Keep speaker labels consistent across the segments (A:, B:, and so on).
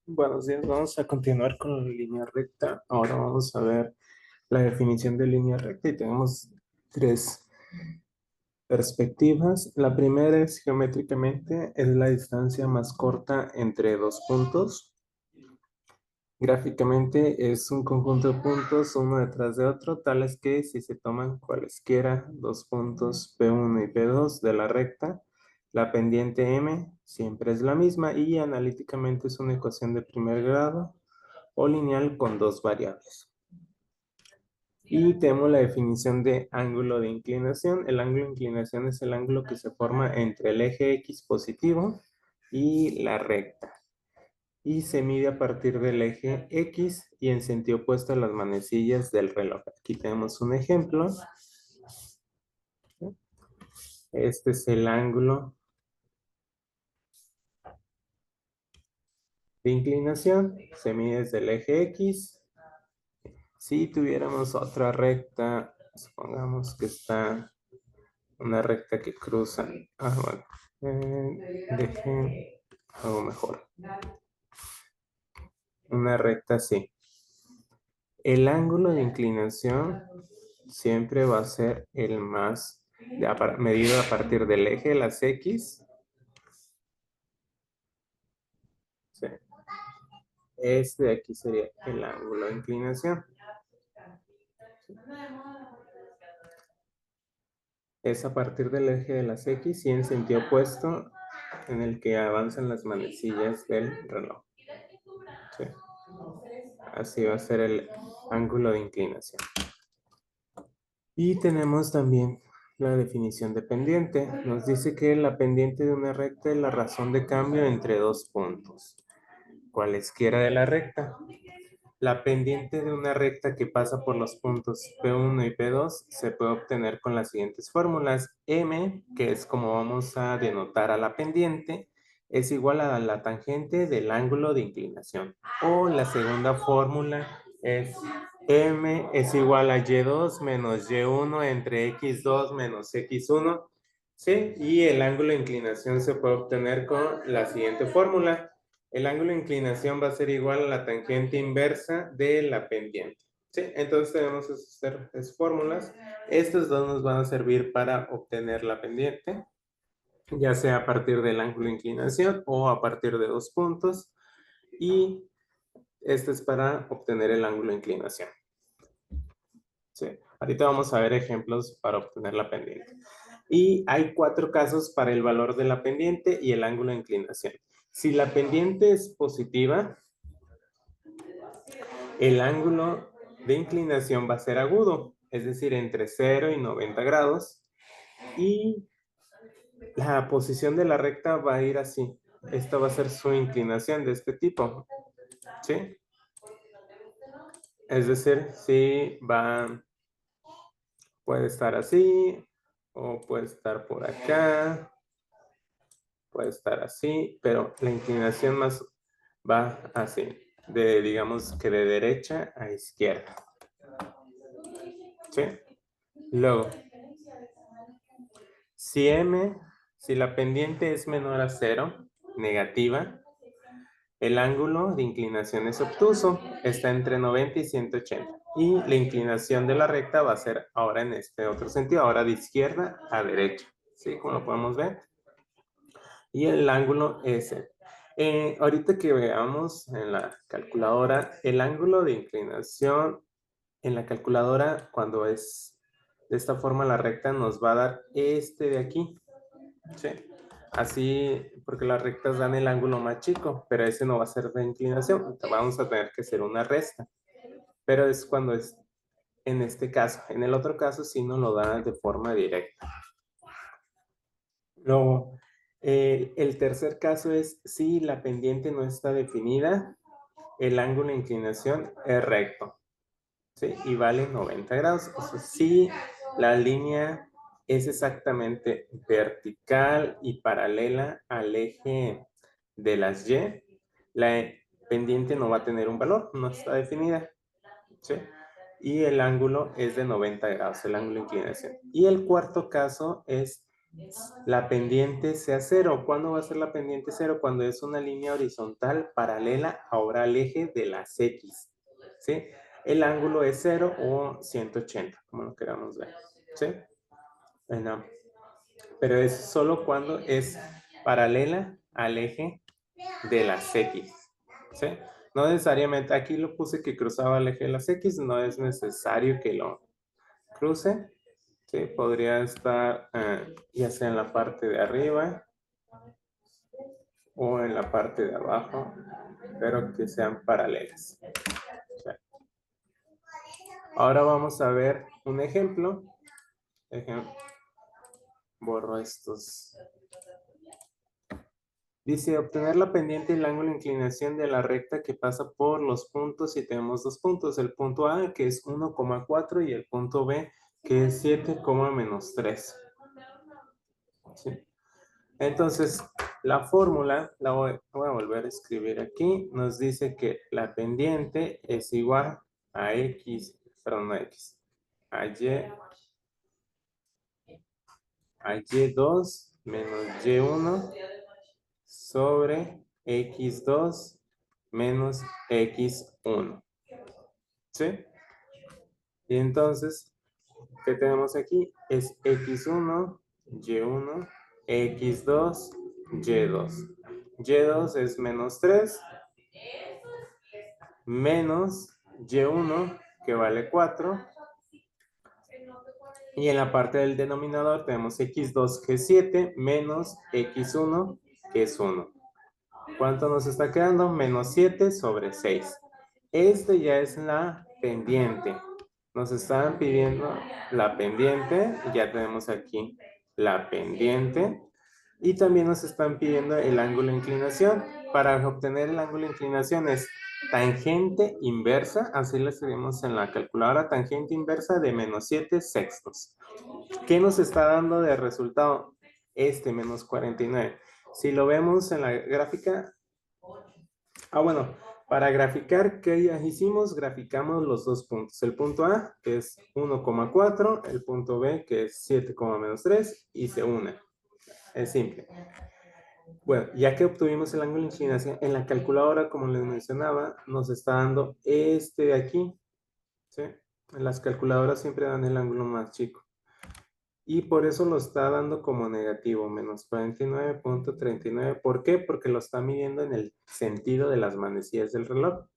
A: Buenos días, vamos a continuar con la línea recta. Ahora vamos a ver la definición de línea recta y tenemos tres perspectivas. La primera es geométricamente, es la distancia más corta entre dos puntos. Gráficamente es un conjunto de puntos uno detrás de otro, tales que si se toman cualesquiera dos puntos P1 y P2 de la recta, la pendiente M siempre es la misma y analíticamente es una ecuación de primer grado o lineal con dos variables. Y tenemos la definición de ángulo de inclinación. El ángulo de inclinación es el ángulo que se forma entre el eje X positivo y la recta. Y se mide a partir del eje X y en sentido opuesto a las manecillas del reloj. Aquí tenemos un ejemplo. Este es el ángulo de inclinación. Se mide desde el eje X. Si tuviéramos otra recta, supongamos que está una recta que cruza. Bueno. Dejen algo mejor. Una recta así. El ángulo de inclinación siempre va a ser el más medido a partir del eje de las X. Sí. Este de aquí sería el ángulo de inclinación. Es a partir del eje de las X y en sentido opuesto en el que avanzan las manecillas del reloj. Sí. Así va a ser el ángulo de inclinación. Y tenemos también la definición de pendiente. Nos dice que la pendiente de una recta es la razón de cambio entre dos puntos, cualesquiera de la recta. La pendiente de una recta que pasa por los puntos P1 y P2 se puede obtener con las siguientes fórmulas. M, que es como vamos a denotar a la pendiente, es igual a la tangente del ángulo de inclinación. O la segunda fórmula es M es igual a Y2 menos Y1 entre X2 menos X1. ¿Sí? Y el ángulo de inclinación se puede obtener con la siguiente fórmula. El ángulo de inclinación va a ser igual a la tangente inversa de la pendiente. ¿Sí? Entonces tenemos esas tres fórmulas. Estas dos nos van a servir para obtener la pendiente, ya sea a partir del ángulo de inclinación o a partir de dos puntos. Y este es para obtener el ángulo de inclinación. ¿Sí? Ahorita vamos a ver ejemplos para obtener la pendiente. Y hay cuatro casos para el valor de la pendiente y el ángulo de inclinación. Si la pendiente es positiva, el ángulo de inclinación va a ser agudo, es decir, entre 0 y 90 grados. Y la posición de la recta va a ir así. Esta va a ser su inclinación de este tipo. ¿Sí? Es decir, si va, puede estar así, o puede estar por acá, puede estar así, pero la inclinación más va así, digamos que de derecha a izquierda. ¿Sí? Luego, si la pendiente es menor a 0, negativa, el ángulo de inclinación es obtuso, está entre 90 y 180. Y la inclinación de la recta va a ser ahora en este otro sentido, ahora de izquierda a derecha. ¿Sí? Como lo podemos ver. Y el ángulo S. Ahorita que veamos en la calculadora, el ángulo de inclinación en la calculadora, cuando es de esta forma la recta, nos va a dar este de aquí. ¿Sí? Así, porque las rectas dan el ángulo más chico, pero ese no va a ser de inclinación. Vamos a tener que hacer una resta. Pero es cuando es en este caso. En el otro caso sí nos lo da de forma directa. Luego, el tercer caso es si la pendiente no está definida, el ángulo de inclinación es recto. ¿Sí? Y vale 90 grados. O sea, si la línea es exactamente vertical y paralela al eje de las Y, la pendiente no va a tener un valor, no está definida. ¿Sí? Y el ángulo es de 90 grados, el ángulo de inclinación. Y el cuarto caso es la pendiente sea 0. ¿Cuándo va a ser la pendiente 0? Cuando es una línea horizontal paralela ahora al eje de las X. ¿Sí? El ángulo es 0 o 180, como lo queramos ver. ¿Sí? Bueno, pero es solo cuando es paralela al eje de las X. ¿Sí? No necesariamente, aquí lo puse que cruzaba el eje de las X, no es necesario que lo cruce. ¿Sí? Podría estar ya sea en la parte de arriba o en la parte de abajo, pero que sean paralelas. ¿Sí? Ahora vamos a ver un ejemplo. Borro estos. Dice, obtener la pendiente y el ángulo de inclinación de la recta que pasa por los puntos y tenemos dos puntos. El punto A, que es 1,4 y el punto B, que es 7,-3. ¿Sí? Entonces, la fórmula, la voy a volver a escribir aquí, nos dice que la pendiente es igual a X, perdón, no a X, a Y2 menos Y1 sobre X2 menos X1. ¿Sí? Y entonces, ¿qué tenemos aquí? Es X1, Y1, X2, Y2. Y2 es menos 3, menos Y1, que vale 4. Y en la parte del denominador tenemos X2, que es 7, menos X1, que es 1. ¿Cuánto nos está quedando? Menos 7 sobre 6. Este ya es la pendiente. Nos estaban pidiendo la pendiente. Ya tenemos aquí la pendiente. Y también nos están pidiendo el ángulo de inclinación. Para obtener el ángulo de inclinación es tangente inversa. Así lo escribimos en la calculadora. Tangente inversa de menos 7 sextos. ¿Qué nos está dando de resultado? Menos 49. Si lo vemos en la gráfica, bueno, para graficar, ¿qué hicimos? Graficamos los dos puntos. El punto A, que es 1,4, el punto B, que es 7,-3, y se une. Es simple. Bueno, ya que obtuvimos el ángulo de inclinación, en la calculadora, como les mencionaba, nos está dando este de aquí. ¿Sí? En las calculadoras siempre dan el ángulo más chico. Y por eso lo está dando como negativo, menos 49,39. ¿Por qué? Porque lo está midiendo en el sentido de las manecillas del reloj.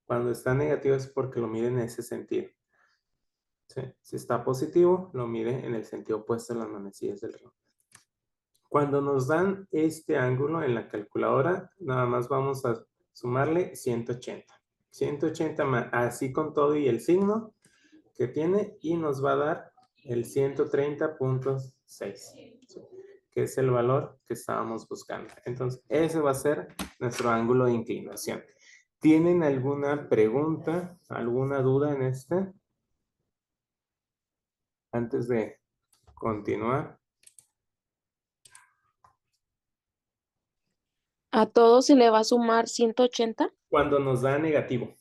A: Cuando está negativo es porque lo mide en ese sentido. ¿Sí? Si está positivo, lo mide en el sentido opuesto a las manecillas del reloj. Cuando nos dan este ángulo en la calculadora, nada más vamos a sumarle 180. 180 así con todo y el signo que tiene, y nos va a dar el 130,6, que es el valor que estábamos buscando. Entonces, ese va a ser nuestro ángulo de inclinación. ¿Tienen alguna pregunta, alguna duda en este? Antes de continuar.
B: ¿A todo se le va a sumar 180?
A: Cuando nos da negativo.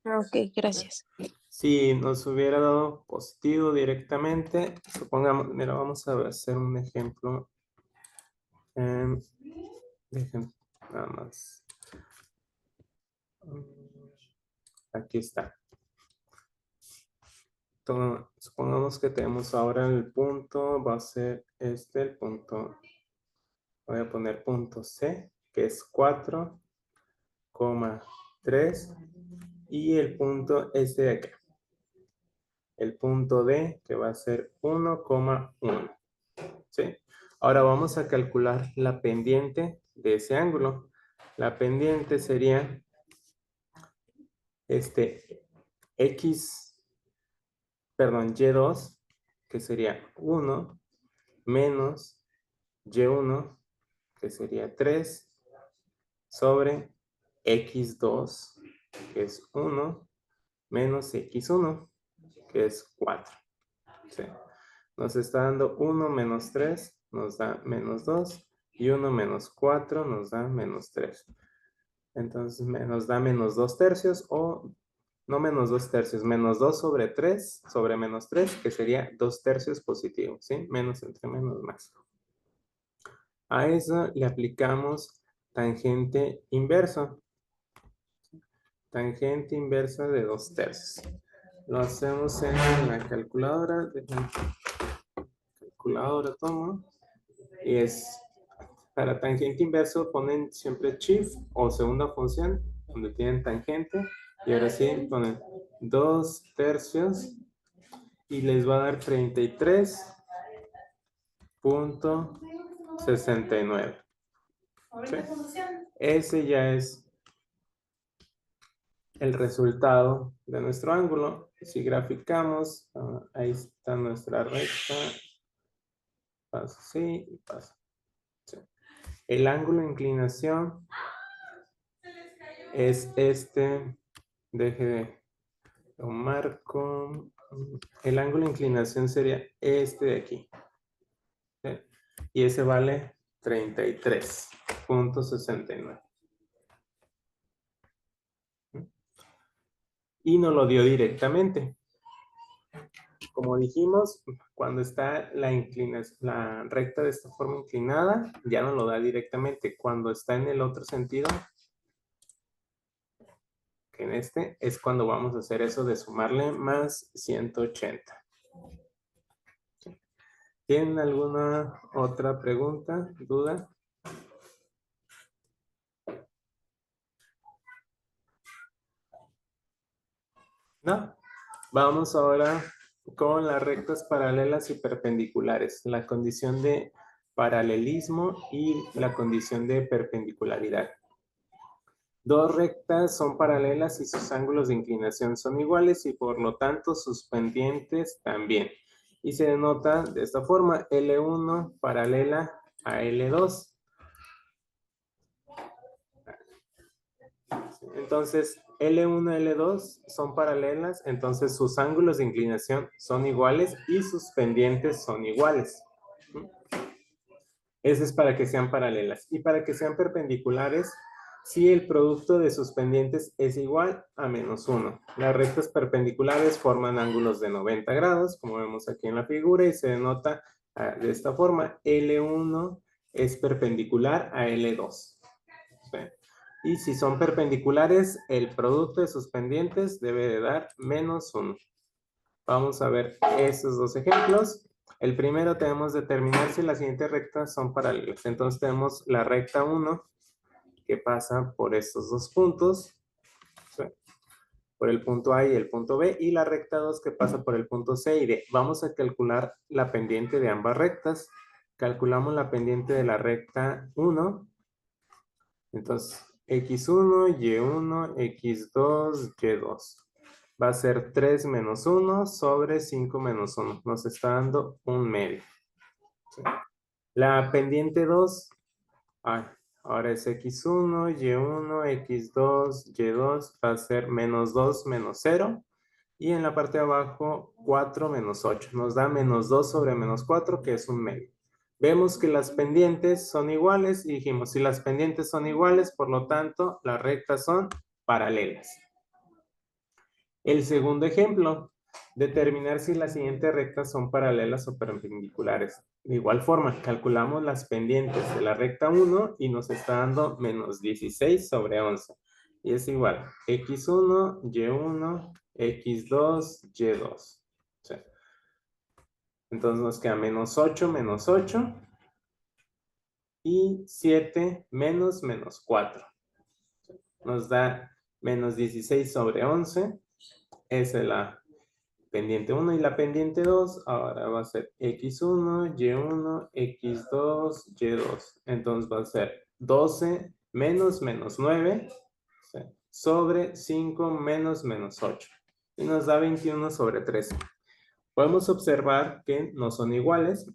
B: Ok, gracias.
A: Si nos hubiera dado positivo directamente, supongamos, mira, vamos a hacer un ejemplo. Dejen nada más. Aquí está. Supongamos que tenemos ahora el punto, va a ser el punto, voy a poner punto C, que es 4,3, y el punto de acá. El punto D, que va a ser 1,1. ¿Sí? Ahora vamos a calcular la pendiente de ese ángulo. La pendiente sería Y2, que sería 1, menos Y1, que sería 3, sobre X2, que es 1, menos X1, que es 4. ¿Sí? Nos está dando 1 menos 3, nos da menos 2, y 1 menos 4 nos da menos 3. Entonces nos da menos 2 tercios, o no menos 2 tercios, menos 2 sobre menos 3, que sería 2 tercios positivo, ¿sí? Menos entre menos más. A eso le aplicamos tangente inverso. Tangente inversa de 2/3. Lo hacemos en la calculadora. Calculadora tomo. Y es para tangente inverso ponen siempre shift o segunda función donde tienen tangente. Y ahora sí ponen 2/3 y les va a dar 33.69. ¿Sí? Ese ya es el resultado de nuestro ángulo. Si graficamos, ahí está nuestra recta. Paso así y paso. Sí. El ángulo de inclinación es este. Deje de lo marco. El ángulo de inclinación sería este de aquí. ¿Sí? Y ese vale 33.69. Y nos lo dio directamente. Como dijimos, cuando está la recta de esta forma inclinada, ya no lo da directamente. Cuando está en el otro sentido, que en este, es cuando vamos a hacer eso de sumarle más 180. ¿Tienen alguna otra pregunta, duda? ¿No? Vamos ahora con las rectas paralelas y perpendiculares. La condición de paralelismo y la condición de perpendicularidad. Dos rectas son paralelas y sus ángulos de inclinación son iguales y por lo tanto sus pendientes también. Y se denota de esta forma, L1 paralela a L2. Entonces, L1 y L2 son paralelas, entonces sus ángulos de inclinación son iguales y sus pendientes son iguales. Eso es para que sean paralelas. Y para que sean perpendiculares, si el producto de sus pendientes es igual a -1. Las rectas perpendiculares forman ángulos de 90 grados, como vemos aquí en la figura, y se denota de esta forma. L1 es perpendicular a L2. ¿Sí? Y si son perpendiculares, el producto de sus pendientes debe de dar -1. Vamos a ver esos dos ejemplos. El primero tenemos determinar si las siguientes rectas son paralelas. Entonces tenemos la recta 1 que pasa por estos dos puntos, ¿sí? Por el punto A y el punto B, y la recta 2 que pasa por el punto C y D. Vamos a calcular la pendiente de ambas rectas. Calculamos la pendiente de la recta 1. Entonces, x1, y1, x2, y2. Va a ser 3 menos 1 sobre 5 menos 1. Nos está dando un medio. ¿Sí? La pendiente 2, ahora es x1, y1, x2, y2. Va a ser menos 2 menos 0. Y en la parte de abajo, 4 menos 8. Nos da menos 2 sobre menos 4, que es un medio. Vemos que las pendientes son iguales y dijimos, si las pendientes son iguales, por lo tanto, las rectas son paralelas. El segundo ejemplo, determinar si las siguientes rectas son paralelas o perpendiculares. De igual forma, calculamos las pendientes de la recta 1 y nos está dando menos 16 sobre 11. Y es igual, x1, y1, x2, y2. ¿Sí? Entonces nos queda menos 8 y 7 menos 4. Nos da menos 16 sobre 11. Esa es la pendiente 1 y la pendiente 2. Ahora va a ser x1, y1, x2, y2. Entonces va a ser 12 menos 9, ¿sí? Sobre 5 menos 8. Y nos da 21 sobre 13. Podemos observar que no son iguales.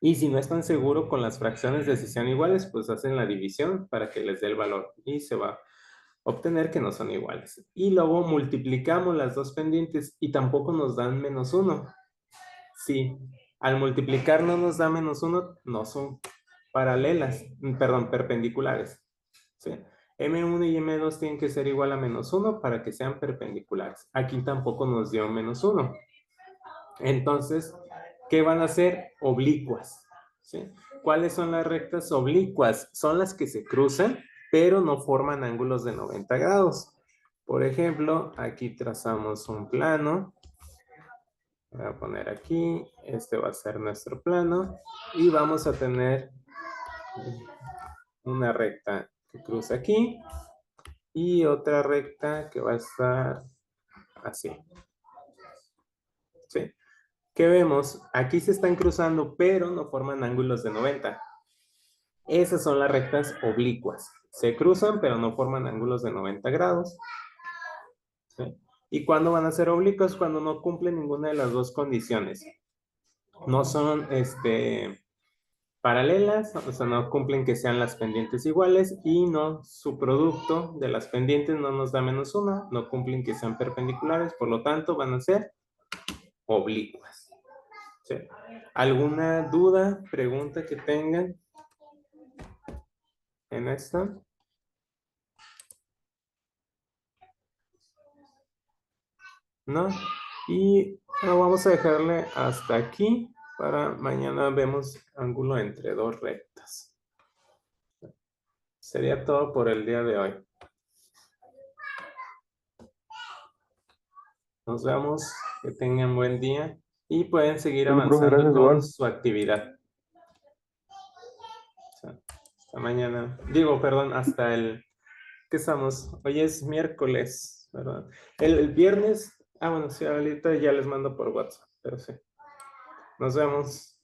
A: Y si no están seguros con las fracciones de si sean iguales, pues hacen la división para que les dé el valor. Y se va a obtener que no son iguales. Y luego multiplicamos las dos pendientes y tampoco nos dan -1. Si al multiplicar no nos da -1, no son paralelas, perdón, perpendiculares. ¿Sí? M1 y M2 tienen que ser igual a -1 para que sean perpendiculares. Aquí tampoco nos dio -1. Entonces, ¿qué van a ser? Oblicuas. ¿Sí? ¿Cuáles son las rectas oblicuas? Son las que se cruzan, pero no forman ángulos de 90 grados. Por ejemplo, aquí trazamos un plano. Voy a poner aquí, este va a ser nuestro plano. Y vamos a tener una recta que cruza aquí y otra recta que va a estar así. ¿Sí? ¿Qué vemos? Aquí se están cruzando, pero no forman ángulos de 90. Esas son las rectas oblicuas. Se cruzan, pero no forman ángulos de 90 grados. ¿Sí? ¿Y cuándo van a ser oblicuas? Cuando no cumplen ninguna de las dos condiciones. No son paralelas, o sea, no cumplen que sean las pendientes iguales y no, su producto de las pendientes no nos da -1, no cumplen que sean perpendiculares, por lo tanto van a ser oblicuas. ¿Sí? ¿Alguna duda, pregunta que tengan en esto? ¿No? Y vamos a dejarle hasta aquí. Para mañana vemos ángulo entre dos rectas. Sería todo por el día de hoy. Nos vemos, que tengan buen día y pueden seguir
C: Solo, profe,
A: avanzando
C: gracias,
A: con
C: igual.
A: su actividad. Hasta mañana. Digo, perdón, hasta el... ¿Qué estamos? Hoy es miércoles, ¿verdad? El viernes... bueno, sí, ahorita ya les mando por WhatsApp, pero sí. Nos vemos.